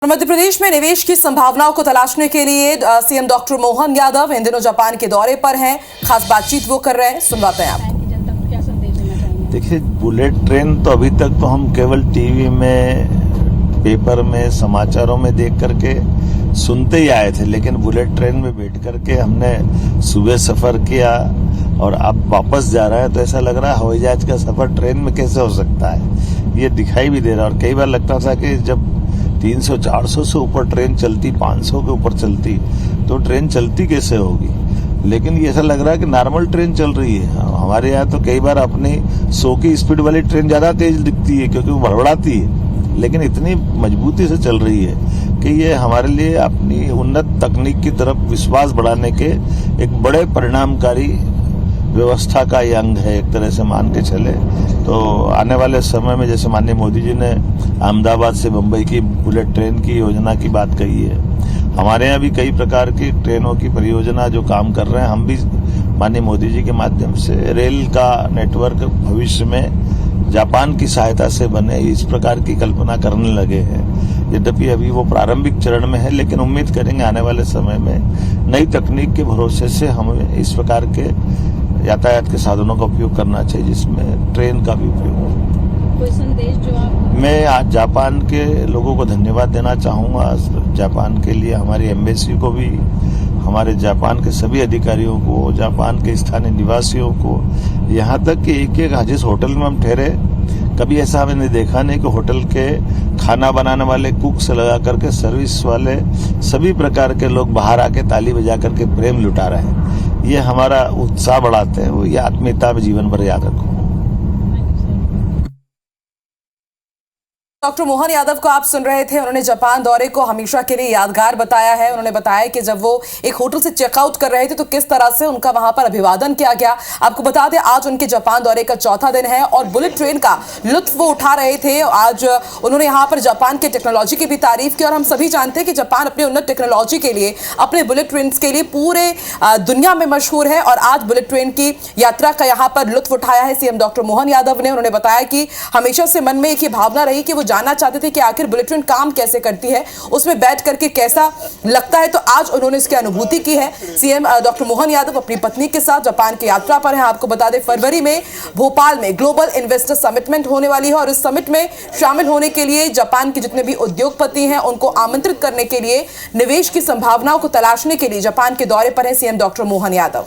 मध्य प्रदेश में निवेश की संभावनाओं को तलाशने के लिए सीएम डॉक्टर मोहन यादव इन दिनों जापान के दौरे पर हैं। खास बातचीत वो कर रहे हैं, सुनवाते हैं आपको। देखिए, बुलेट ट्रेन तो अभी तक तो हम केवल टीवी में, पेपर में, समाचारों में देख करके सुनते ही आए थे, लेकिन बुलेट ट्रेन में बैठ करके हमने सुबह सफर किया और अब वापस जा रहा है तो ऐसा लग रहा है हवाई जहाज का सफर ट्रेन में कैसे हो सकता है, ये दिखाई भी दे रहा है। और कई बार लगता था कि जब 300-400 से ऊपर ट्रेन चलती, 500 के ऊपर चलती, तो ट्रेन चलती कैसे होगी। लेकिन ये ऐसा लग रहा है कि नॉर्मल ट्रेन चल रही है। हमारे यहाँ तो कई बार अपनी 100 की स्पीड वाली ट्रेन ज़्यादा तेज दिखती है क्योंकि वो भड़बड़ाती है, लेकिन इतनी मजबूती से चल रही है कि ये हमारे लिए अपनी उन्नत तकनीक की तरफ विश्वास बढ़ाने के एक बड़े परिणामकारी व्यवस्था का ये अंग है, एक तरह से मान के चले। तो आने वाले समय में जैसे माननीय मोदी जी ने अहमदाबाद से मुंबई की बुलेट ट्रेन की योजना की बात कही है, हमारे यहाँ भी कई प्रकार की ट्रेनों की परियोजना जो काम कर रहे हैं, हम भी माननीय मोदी जी के माध्यम से रेल का नेटवर्क भविष्य में जापान की सहायता से बने, इस प्रकार की कल्पना करने लगे हैं। यद्यपि अभी वो प्रारंभिक चरण में है, लेकिन उम्मीद करेंगे आने वाले समय में नई तकनीक के भरोसे से हमें इस प्रकार के यातायात के साधनों का उपयोग करना चाहिए, जिसमें ट्रेन का भी उपयोग हो। कोई संदेश जो आप? मैं आज जापान के लोगों को धन्यवाद देना चाहूँगा, जापान के लिए हमारी एम्बेसी को भी, हमारे जापान के सभी अधिकारियों को, जापान के स्थानीय निवासियों को, यहाँ तक कि एक जिस होटल में हम ठहरे, कभी ऐसा हमने देखा नहीं कि होटल के खाना बनाने वाले कुक से लगा करके सर्विस वाले सभी प्रकार के लोग बाहर आके ताली बजा करके प्रेम लुटा रहे हैं। ये हमारा उत्साह बढ़ाते हैं, वो ये आत्मीयता में जीवन भर याद रखो। डॉक्टर मोहन यादव को आप सुन रहे थे। उन्होंने जापान दौरे को हमेशा के लिए यादगार बताया है। उन्होंने बताया कि जब वो एक होटल से चेकआउट कर रहे थे तो किस तरह से उनका वहां पर अभिवादन किया गया। आपको बता दें, आज उनके जापान दौरे का चौथा दिन है और बुलेट ट्रेन का लुत्फ वो उठा रहे थे। आज उन्होंने यहाँ पर जापान के टेक्नोलॉजी की भी तारीफ की और हम सभी जानते हैं कि जापान अपनी उन्नत टेक्नोलॉजी के लिए, अपने बुलेट ट्रेन के लिए पूरे दुनिया में मशहूर है और आज बुलेट ट्रेन की यात्रा का यहाँ पर लुत्फ उठाया है सीएम डॉक्टर मोहन यादव ने। उन्होंने बताया कि हमेशा से मन में एक भावना रही कि वो जानना चाहते थे कि आखिर बुलेट ट्रेन काम कैसे करती है, उसमें बैठ करके कैसा लगता है, तो आज उन्होंने इसकी अनुभूति की है। सीएम डॉक्टर मोहन यादव अपनी पत्नी के साथ जापान की यात्रा पर हैं। आपको बता दें, फरवरी में भोपाल में ग्लोबल इन्वेस्टर समिट होने वाली है और इस समिट में शामिल होने के लिए जापान के जितने भी उद्योगपति हैं उनको आमंत्रित करने के लिए, निवेश की संभावनाओं को तलाशने के लिए जापान के दौरे पर है सीएम डॉक्टर मोहन यादव।